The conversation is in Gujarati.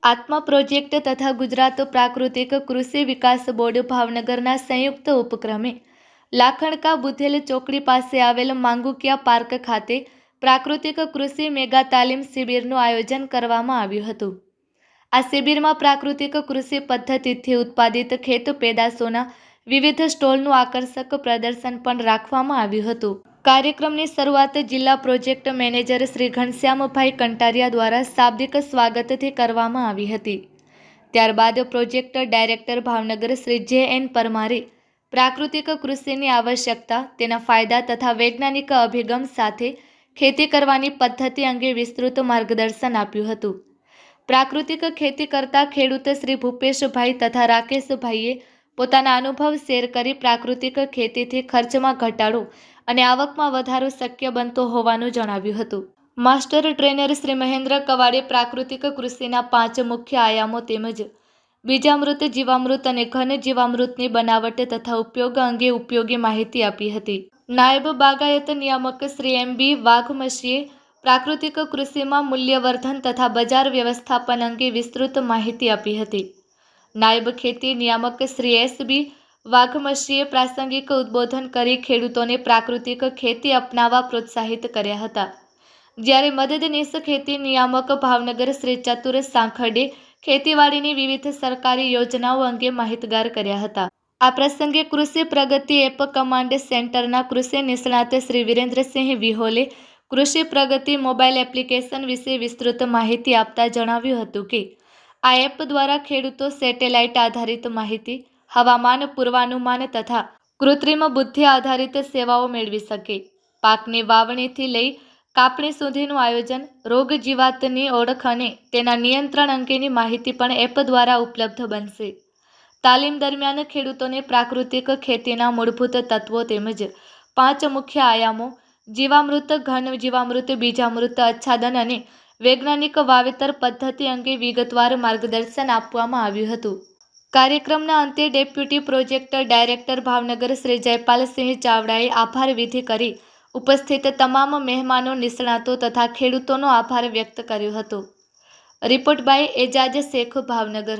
આત્મા પ્રોજેક્ટ તથા ગુજરાત પ્રાકૃતિક કૃષિ વિકાસ બોર્ડ ભાવનગરના સંયુક્ત ઉપક્રમે લાખણકા બુધેલ ચોકડી પાસે આવેલ માંગુકિયા પાર્ક ખાતે પ્રાકૃતિક કૃષિ મેગા તાલીમ શિબિરનું આયોજન કરવામાં આવ્યું હતું। આ શિબિરમાં પ્રાકૃતિક કૃષિ પદ્ધતિથી ઉત્પાદિત ખેત પેદાશોના વિવિધ સ્ટોલનું આકર્ષક પ્રદર્શન પણ રાખવામાં આવ્યું હતું। કાર્યક્રમની શરૂઆત જિલ્લા પ્રોજેક્ટ મેનેજર શ્રી ઘનશ્યામભાઈ કંટારિયા દ્વારા શાબ્દિક સ્વાગતથી કરવામાં આવી હતી। ત્યારબાદ પ્રોજેક્ટ ડાયરેક્ટર ભાવનગર શ્રી જે.એન. પરમારે પ્રાકૃતિક કૃષિની આવશ્યકતા, તેના ફાયદા તથા વૈજ્ઞાનિક અભિગમ સાથે ખેતી કરવાની પદ્ધતિ અંગે વિસ્તૃત માર્ગદર્શન આપ્યું હતું। પ્રાકૃતિક ખેતી કરતા ખેડૂત શ્રી ભૂપેશભાઈ તથા રાકેશભાઈએ પોતાના અનુભવ શેર કરી પ્રાકૃતિક ખેતીથી ખર્ચમાં ઘટાડો અને આવકમાં વધારો શક્ય બનતો હોવાનું જણાવ્યું હતું। માસ્ટર ટ્રેનર શ્રી મહેન્દ્ર કવાડે પ્રાકૃતિક કૃષિના 5 મુખ્ય આયામો તેમજ બીજામૃત, જીવામૃત અને ઘન જીવામૃતની બનાવટ તથા ઉપયોગ અંગે ઉપયોગી માહિતી આપી હતી। નાયબ બાગાયત નિયામક શ્રી એમ.બી. વાઘમશીએ પ્રાકૃતિક કૃષિમાં મૂલ્યવર્ધન તથા બજાર વ્યવસ્થાપન અંગે વિસ્તૃત માહિતી આપી હતી। નાયબ ખેતી નિયામક શ્રી એસ.બી. વાઘમશીએ પ્રાસંગિક ઉદ્બોધન કરી ખેડૂતોને પ્રાકૃતિક ખેતી અપનાવવા પ્રોત્સાહિત કર્યા હતા। જ્યારે મદદનીશ ખેતી નિયામક ભાવનગર શ્રી ચતુર સાંખરડે ખેતીવાડીની વિવિધ સરકારી યોજનાઓ અંગે માહિતગાર કર્યા હતા। આ પ્રસંગે કૃષિ પ્રગતિ એપ કમાન્ડ સેન્ટરના કૃષિ નિષ્ણાત શ્રી વિરેન્દ્રસિંહ વિહોલે કૃષિ પ્રગતિ મોબાઈલ એપ્લિકેશન વિશે વિસ્તૃત માહિતી આપતા જણાવ્યું હતું કે આ એપ દ્વારા ખેડૂતો સેટેલાઇટ આધારિત માહિતી, હવામાન પૂર્વાનુમાન તથા કૃત્રિમ બુદ્ધિ આધારિત સેવાઓ મેળવી શકે। પાકની વાવણીથી લઈ કાપણી સુધીનું આયોજન, રોગ જીવાતની ઓળખ અને તેના નિયંત્રણ અંગેની માહિતી પણ એપ દ્વારા ઉપલબ્ધ બનશે। તાલીમ દરમિયાન ખેડૂતોને પ્રાકૃતિક ખેતીના મૂળભૂત તત્વો તેમજ 5 મુખ્ય આયામો જીવામૃત, ઘન જીવામૃત, બીજામૃત, આચ્છાદન અને વૈજ્ઞાનિક વાવેતર પદ્ધતિ અંગે વિગતવાર માર્ગદર્શન આપવામાં આવ્યું હતું। કાર્યક્રમના અંતે deputy project director Bhavnagar Shri Jaypalsinh ચાવડાએ આભાર વિધિ કરી ઉપસ્થિત તમામ મહેમાનો, નિષ્ણાતો તથા ખેડૂતોનો આભાર વ્યક્ત કર્યો હતો। Report by Ejaz Shaikh, Bhavnagar.